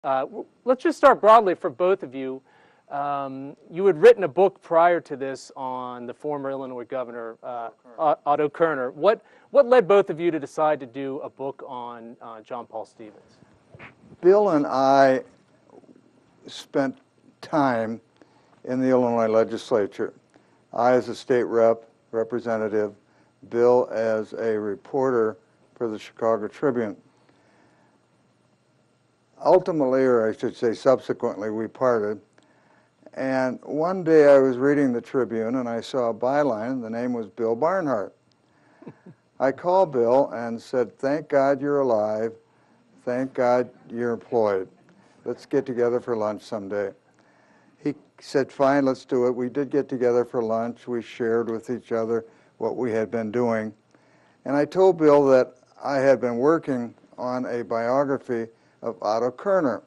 Let's just start broadly for both of you. You had written a book prior to this on the former Illinois governor, Otto Kerner. What led both of you to decide to do a book on John Paul Stevens? Bill and I spent time in the Illinois legislature. I as a state representative, Bill as a reporter for the Chicago Tribune. Ultimately, or I should say subsequently, we parted. And one day I was reading the Tribune and I saw a byline. The name was Bill Barnhart. I called Bill and said, "Thank God you're alive. Thank God you're employed. Let's get together for lunch someday." He said, "Fine, let's do it." We did get together for lunch. We shared with each other what we had been doing. And I told Bill that I had been working on a biography of Otto Kerner.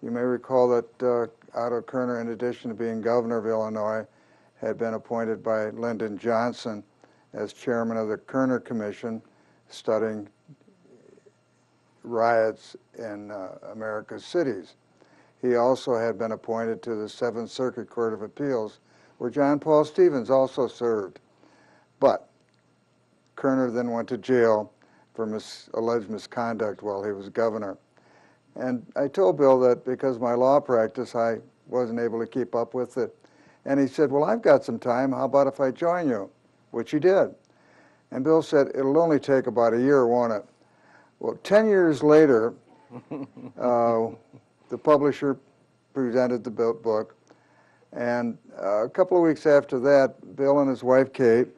You may recall that Otto Kerner, in addition to being governor of Illinois, had been appointed by Lyndon Johnson as chairman of the Kerner Commission, studying riots in America's cities. He also had been appointed to the Seventh Circuit Court of Appeals, where John Paul Stevens also served. But Kerner then went to jail for alleged misconduct while he was governor. And I told Bill that because of my law practice, I wasn't able to keep up with it. And he said, "Well, I've got some time. How about if I join you?" Which he did. And Bill said, "It'll only take about a year, won't it?" Well, 10 years later, the publisher presented the book. And a couple of weeks after that, Bill and his wife, Kate,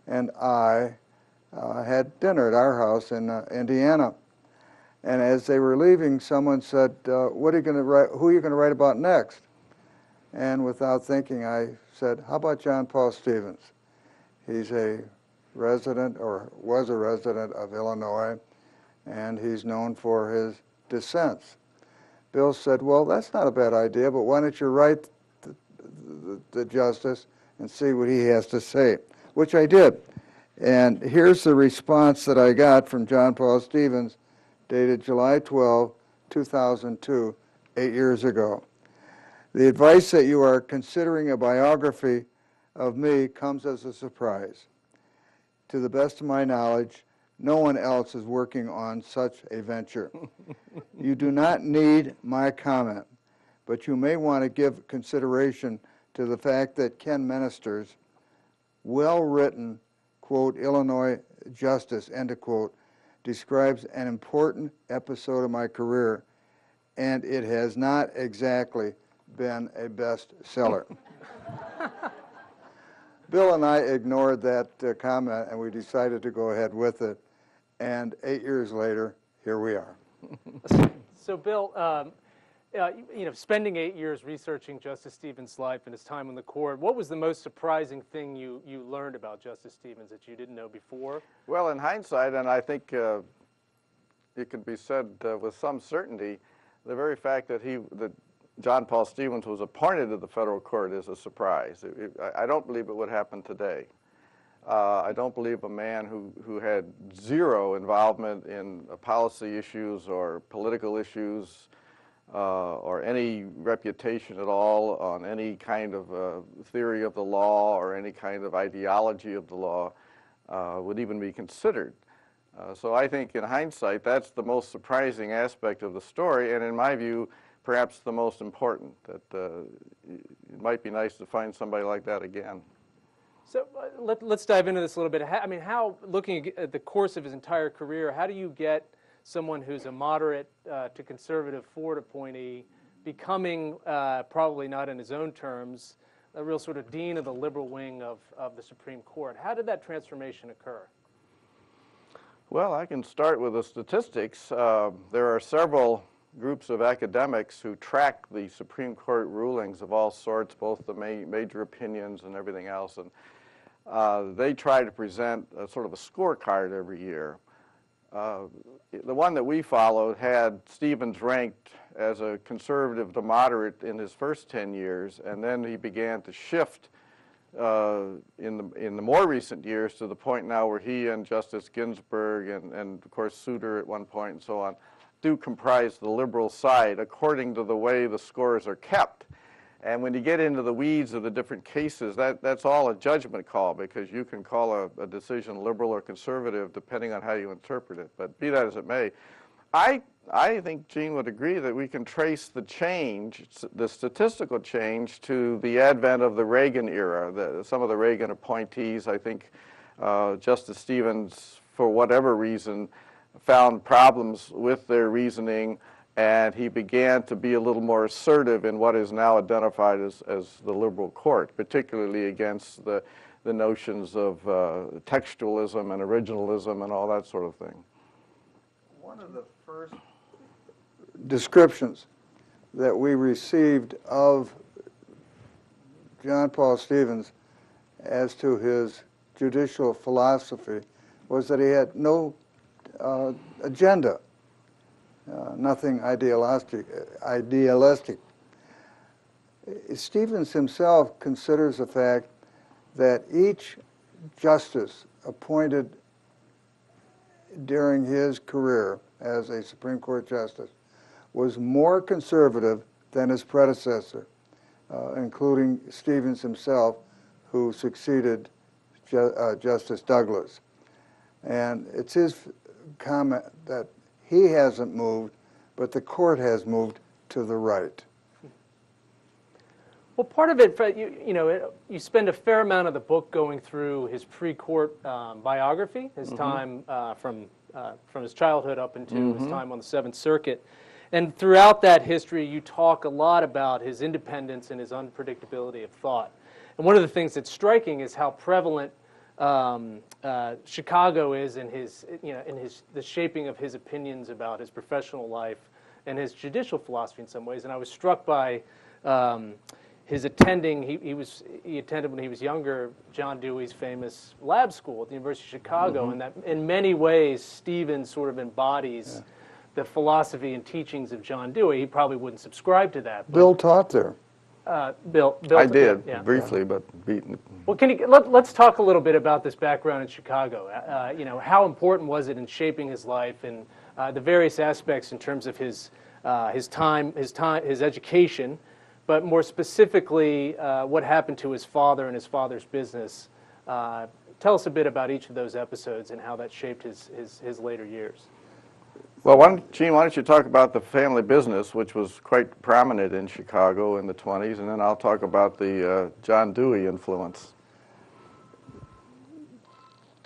and I had dinner at our house in Indiana. And as they were leaving, someone said, "What are you going to write? Who are you going to write about next?" And without thinking, I said, "How about John Paul Stevens? He's a resident, or was a resident of Illinois, and he's known for his dissents." Bill said, "Well, that's not a bad idea, but why don't you write the justice and see what he has to say?" Which I did. And here's the response that I got from John Paul Stevens, dated July 12, 2002, 8 years ago. "The advice that you are considering a biography of me comes as a surprise. To the best of my knowledge, no one else is working on such a venture. You do not need my comment, but you may want to give consideration to the fact that Ken Minister's well-written, quote, Illinois justice, end of quote, describes an important episode of my career, and it has not exactly been a bestseller." Bill and I ignored that comment, and we decided to go ahead with it. And 8 years later, here we are. So, Bill, spending 8 years researching Justice Stevens' life and his time on the court, what was the most surprising thing you learned about Justice Stevens that you didn't know before? Well, in hindsight, and I think it can be said with some certainty, the very fact that John Paul Stevens was appointed to the federal court is a surprise. I don't believe it would happen today. I don't believe a man who had zero involvement in policy issues or political issues or any reputation at all on any kind of theory of the law or any kind of ideology of the law would even be considered. So I think in hindsight, that's the most surprising aspect of the story, and in my view, perhaps the most important, that it might be nice to find somebody like that again. So let's dive into this a little bit. How, looking at the course of his entire career, how do you get someone who's a moderate to conservative Ford appointee becoming, probably not in his own terms, a real sort of dean of the liberal wing of the Supreme Court? How did that transformation occur? Well, I can start with the statistics. There are several groups of academics who track the Supreme Court rulings of all sorts, both the major opinions and everything else, and they try to present a sort of a scorecard every year. The one that we followed had Stevens ranked as a conservative to moderate in his first 10 years, and then he began to shift in the more recent years to the point now where he and Justice Ginsburg and of course Souter at one point and so on do comprise the liberal side according to the way the scores are kept. And when you get into the weeds of the different cases, that's all a judgment call, because you can call a decision liberal or conservative depending on how you interpret it. But be that as it may, I think Gene would agree that we can trace the change, the statistical change, to the advent of the Reagan era. Some of the Reagan appointees, I think Justice Stevens, for whatever reason, found problems with their reasoning, and he began to be a little more assertive in what is now identified as the liberal court, particularly against the notions of textualism and originalism and all that sort of thing. One of the first descriptions that we received of John Paul Stevens as to his judicial philosophy was that he had no agenda, nothing idealistic. Stevens himself considers the fact that each justice appointed during his career as a Supreme Court justice was more conservative than his predecessor, including Stevens himself, who succeeded Justice Douglas. And it's his comment that he hasn't moved, but the court has moved to the right. Well, part of it, you spend a fair amount of the book going through his pre-court biography, his time from his childhood up into his time on the Seventh Circuit. And throughout that history, you talk a lot about his independence and his unpredictability of thought. And one of the things that's striking is how prevalent Chicago is in the shaping of his opinions about his professional life and his judicial philosophy in some ways. And I was struck by his attending. He attended when he was younger John Dewey's famous lab school at the University of Chicago, and that in many ways Stevens sort of embodies the philosophy and teachings of John Dewey. He probably wouldn't subscribe to that. Bill taught there. Bill I did, yeah. briefly, but beaten. Well, let's talk a little bit about this background in Chicago. How important was it in shaping his life, and the various aspects in terms of his education, but more specifically, what happened to his father and his father's business. Tell us a bit about each of those episodes and how that shaped his later years. Well, Gene, why don't you talk about the family business, which was quite prominent in Chicago in the 20s, and then I'll talk about the John Dewey influence.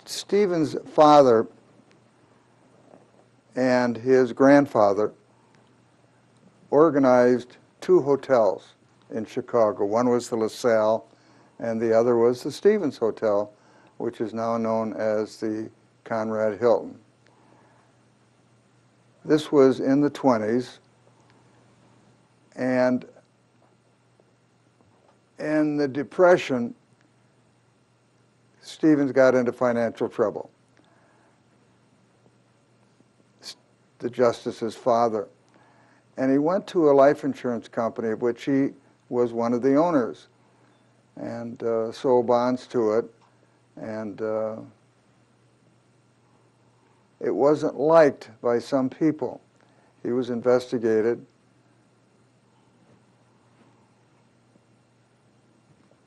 Stevens' father and his grandfather organized two hotels in Chicago. One was the LaSalle, and the other was the Stevens Hotel, which is now known as the Conrad Hilton. This was in the 20s, and in the Depression, Stevens got into financial trouble. The justice's father. And he went to a life insurance company of which he was one of the owners, and sold bonds to it, and it wasn't liked by some people. He was investigated,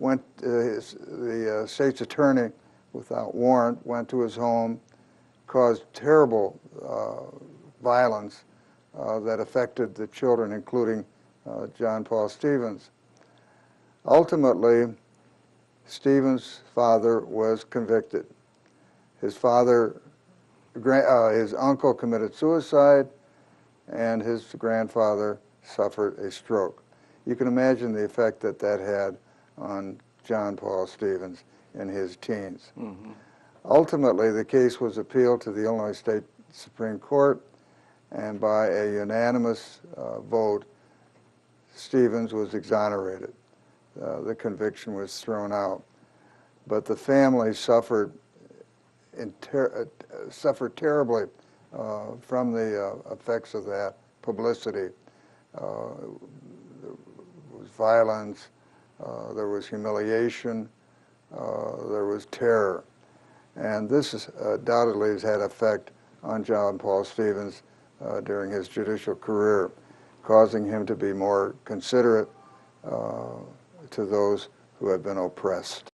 the state's attorney, without warrant, went to his home, caused terrible violence that affected the children, including John Paul Stevens. Ultimately, Stevens' father was convicted. His uncle committed suicide, and his grandfather suffered a stroke. You can imagine the effect that had on John Paul Stevens in his teens. Ultimately, the case was appealed to the Illinois State Supreme Court, and by a unanimous vote, Stevens was exonerated. The conviction was thrown out. But the family suffered terribly from the effects of that publicity. There was violence, there was humiliation, there was terror. And this undoubtedly has had effect on John Paul Stevens during his judicial career, causing him to be more considerate to those who have been oppressed.